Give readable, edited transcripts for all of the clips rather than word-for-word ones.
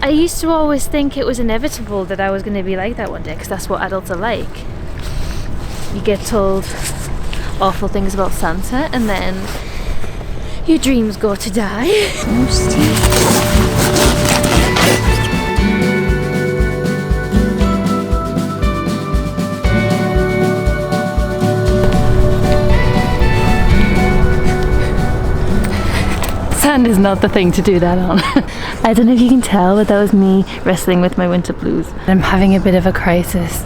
I used to always think it was inevitable that I was going to be like that one day, because that's what adults are like. You get told awful things about Santa and then your dreams go to die. Sand is not the thing to do that on. I don't know if you can tell, but that was me wrestling with my winter blues. I'm having a bit of a crisis.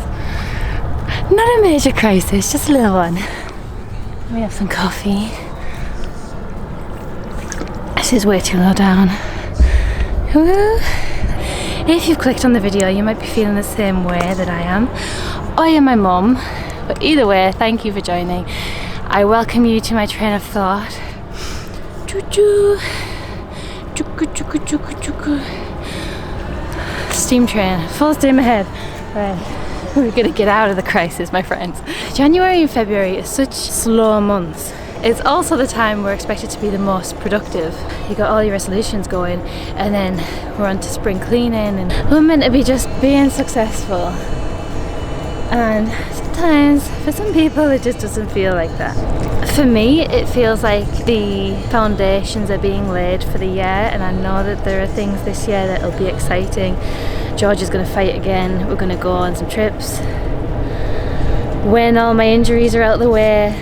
Not a major crisis, just a little one. Let me have some coffee. This is way too low down. Woo. If you've clicked on the video, you might be feeling the same way that I am. Or you're my mum. But either way, thank you for joining. I welcome you to my train of thought. Choo-choo. Steam train, full steam ahead. Right, we're gonna get out of the crisis, my friends. January and February are such slow months. It's also the time we're expected to be the most productive. You got all your resolutions going, and then we're on to spring cleaning, and we're meant to be just being successful. And sometimes, for some people, it just doesn't feel like that. For me, it feels like the foundations are being laid for the year, and I know that there are things this year that will be exciting. George is going to fight again. We're going to go on some trips. When all my injuries are out of the way,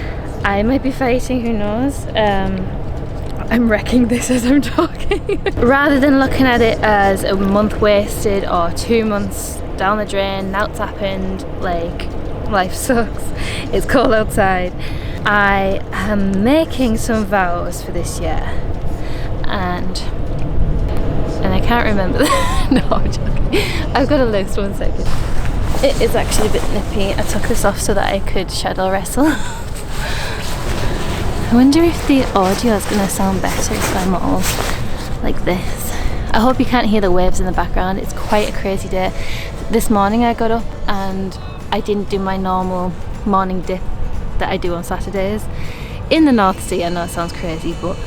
I might be fighting, who knows. I'm wrecking this as I'm talking. Rather than looking at it as a month wasted or 2 months down the drain, now it's happened, like life sucks, it's cold outside. I am making some vows for this year, and I can't remember. No, I'm joking. I've got a list, 1 second. It is actually a bit nippy. I took this off so that I could shadow wrestle. I wonder if the audio is going to sound better if I'm all like this. I hope you can't hear the waves in the background. It's quite a crazy day. This morning I got up and I didn't do my normal morning dip that I do on Saturdays in the North Sea. I know it sounds crazy, but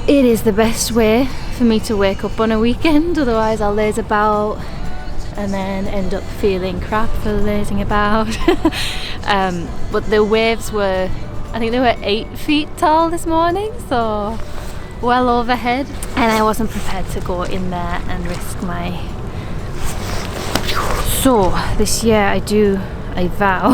it is the best way for me to wake up on a weekend. Otherwise I'll laze about and then end up feeling crap for lazing about. But the waves were, I think they were 8 feet tall this morning, so well overhead, and I wasn't prepared to go in there and risk my... So this year I vow.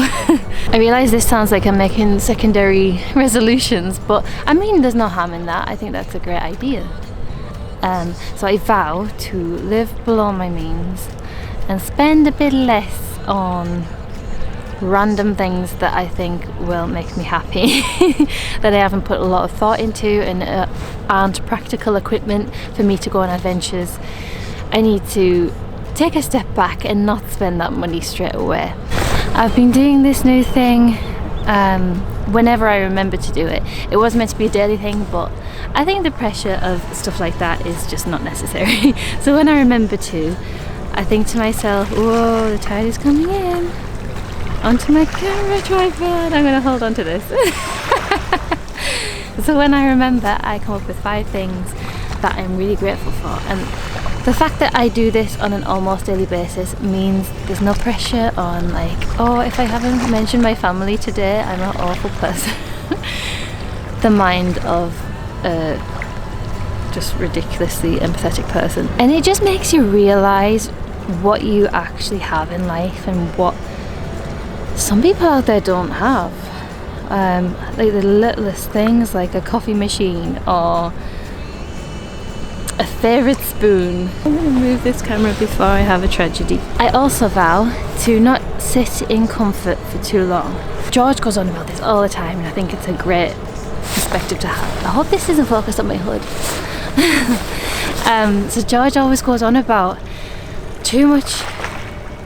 I realise this sounds like I'm making secondary resolutions, but I mean there's no harm in that. I think that's a great idea. So I vow to live below my means and spend a bit less on random things that I think will make me happy, that I haven't put a lot of thought into and aren't practical equipment for me to go on adventures. I need to take a step back and not spend that money straight away. I've been doing this new thing whenever I remember to do it. It was meant to be a daily thing, but I think the pressure of stuff like that is just not necessary. So when I remember to, I think to myself, whoa, the tide is coming in. Onto my camera tripod. I'm going to hold on to this. So when I remember, I come up with 5 things that I'm really grateful for. And the fact that I do this on an almost daily basis means there's no pressure on like, oh, if I haven't mentioned my family today, I'm an awful person. The mind of a just ridiculously empathetic person. And it just makes you realise what you actually have in life and what some people out there don't have. Like the littlest things like a coffee machine or a favourite spoon. I'm going to move this camera before I have a tragedy. I also vow to not sit in comfort for too long. George goes on about this all the time, and I think it's a great perspective to have. I hope this isn't focused on my hood. So George always goes on about too much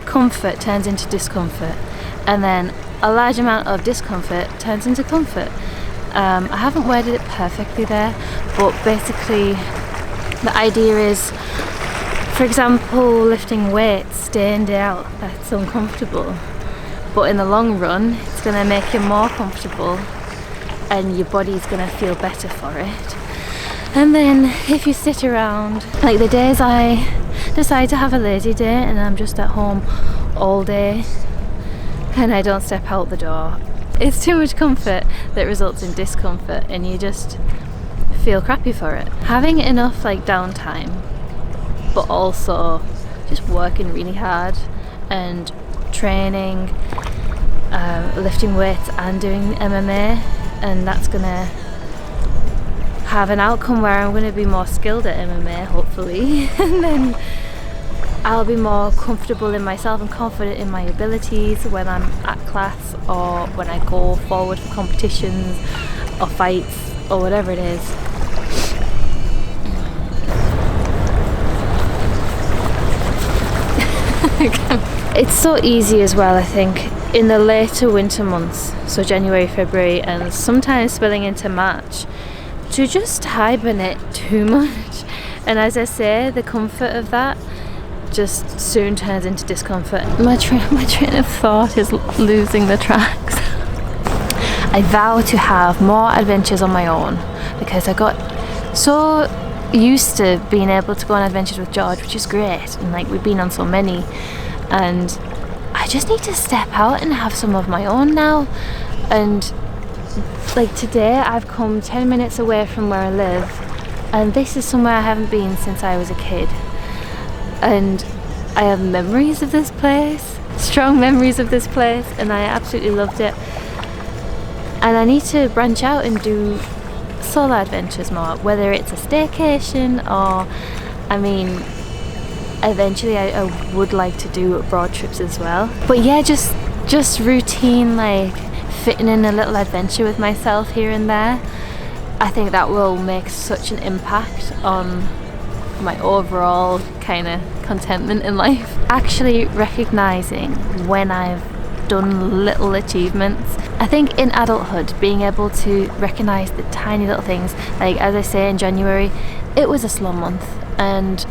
comfort turns into discomfort, and then a large amount of discomfort turns into comfort. I haven't worded it perfectly there, but basically the idea is, for example, lifting weights day in, day out, that's uncomfortable. But in the long run, it's going to make you more comfortable and your body's going to feel better for it. And then if you sit around, like the days I decide to have a lazy day and I'm just at home all day and I don't step out the door. It's too much comfort that results in discomfort and you just feel crappy for it. Having enough like downtime, but also just working really hard and training, lifting weights and doing MMA, and that's gonna have an outcome where I'm going to be more skilled at MMA hopefully and then I'll be more comfortable in myself and confident in my abilities when I'm at class or when I go forward for competitions or fights or whatever it is. It's so easy as well, I think, in the later winter months, so January, February and sometimes spilling into March, to just hibernate too much, and as I say, the comfort of that just soon turns into discomfort. My train of thought is losing the tracks. I vow to have more adventures on my own because I got so used to being able to go on adventures with George, which is great, and like we've been on so many, and I just need to step out and have some of my own now. And like today I've come 10 minutes away from where I live and this is somewhere I haven't been since I was a kid, and I have memories of this place, strong memories of this place, and I absolutely loved it, and I need to branch out and do solo adventures more, whether it's a staycation or, I mean, eventually I would like to do road trips as well, but yeah, just routine, like fitting in a little adventure with myself here and there. I think that will make such an impact on my overall kind of contentment in life. Actually recognizing when I've done little achievements. I think in adulthood, being able to recognize the tiny little things, like as I say, in January it was a slow month and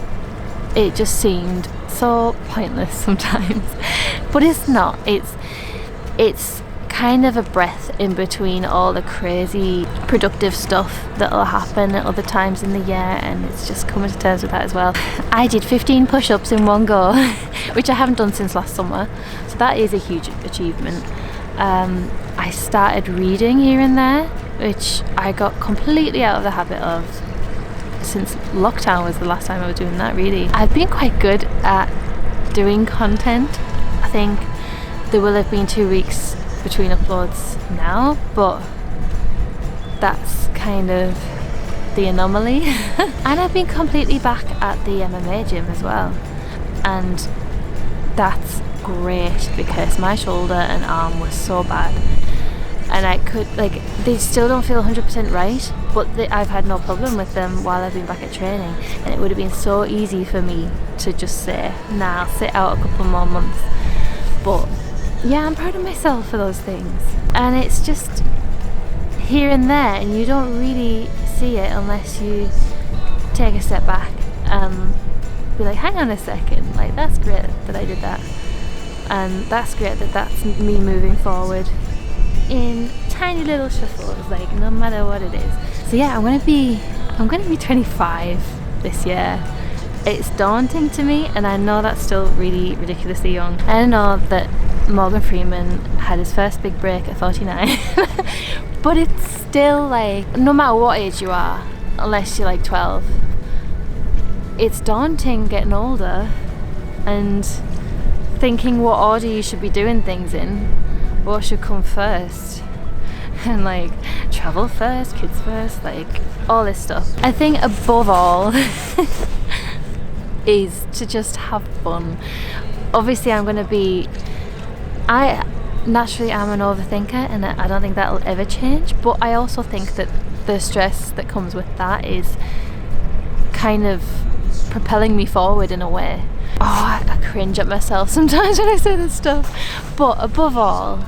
it just seemed so pointless sometimes, but it's not. It's kind of a breath in between all the crazy productive stuff that'll happen at other times in the year, and it's just coming to terms with that as well. I did 15 push-ups in one go which I haven't done since last summer, so that is a huge achievement. I started reading here and there, which I got completely out of the habit of since lockdown was the last time I was doing that really. I've been quite good at doing content. I think there will have been 2 weeks between uploads now, but that's kind of the anomaly. And I've been completely back at the MMA gym as well, and that's great because my shoulder and arm was so bad, and I could, like, they still don't feel 100% right, but I've had no problem with them while I've been back at training, and it would have been so easy for me to just say, nah, I'll sit out a couple more months. But yeah, I'm proud of myself for those things, and it's just here and there, and you don't really see it unless you take a step back and be like, hang on a second, like that's great that I did that, and that's great that that's me moving forward in tiny little shuffles, like no matter what it is. So yeah, I'm gonna be 25 this year. It's daunting to me, and I know that's still really ridiculously young. I know that Morgan Freeman had his first big break at 49 but it's still like, no matter what age you are, unless you're like 12, it's daunting getting older and thinking what order you should be doing things in, what should come first, and like travel first, kids first, like all this stuff. I think above all is to just have fun. Obviously I naturally am an overthinker, and I don't think that'll ever change, but I also think that the stress that comes with that is kind of propelling me forward in a way. Oh, I cringe at myself sometimes when I say this stuff, but above all,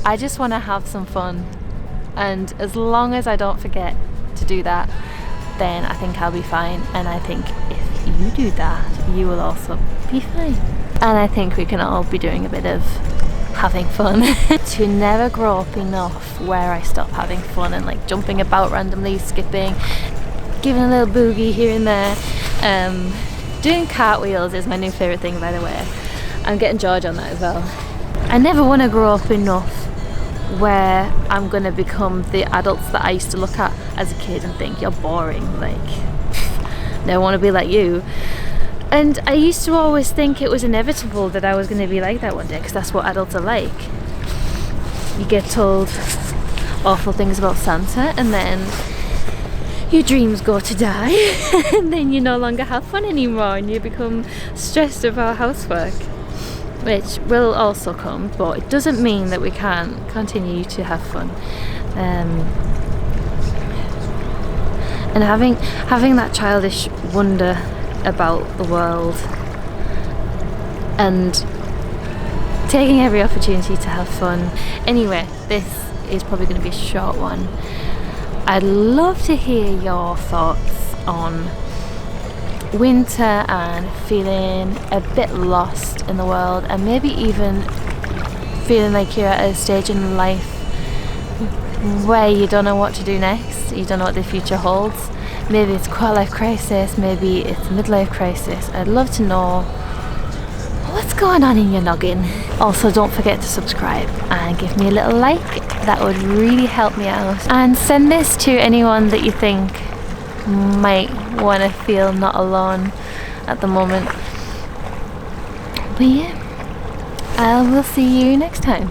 I just want to have some fun, and as long as I don't forget to do that, then I think I'll be fine. And I think if you do that, you will also be fine, and I think we can all be doing a bit of having fun. To never grow up enough where I stop having fun and like jumping about randomly, skipping, giving a little boogie here and there, Doing cartwheels is my new favourite thing, by the way. I'm getting George on that as well. I never want to grow up enough where I'm going to become the adults that I used to look at as a kid and think, you're boring, like, never want to be like you. And I used to always think it was inevitable that I was going to be like that one day, because that's what adults are like. You get told awful things about Santa, and then your dreams go to die, and then you no longer have fun anymore, and you become stressed about housework, which will also come, but it doesn't mean that we can't continue to have fun. And having that childish wonder about the world and taking every opportunity to have fun. Anyway, this is probably going to be a short one. I'd love to hear your thoughts on winter and feeling a bit lost in the world, and maybe even feeling like you're at a stage in life where you don't know what to do next, you don't know what the future holds. Maybe it's quarter life crisis, maybe it's a midlife crisis. I'd love to know what's going on in your noggin. Also, don't forget to subscribe and give me a little like. That would really help me out. And send this to anyone that you think might want to feel not alone at the moment. But yeah, I will see you next time.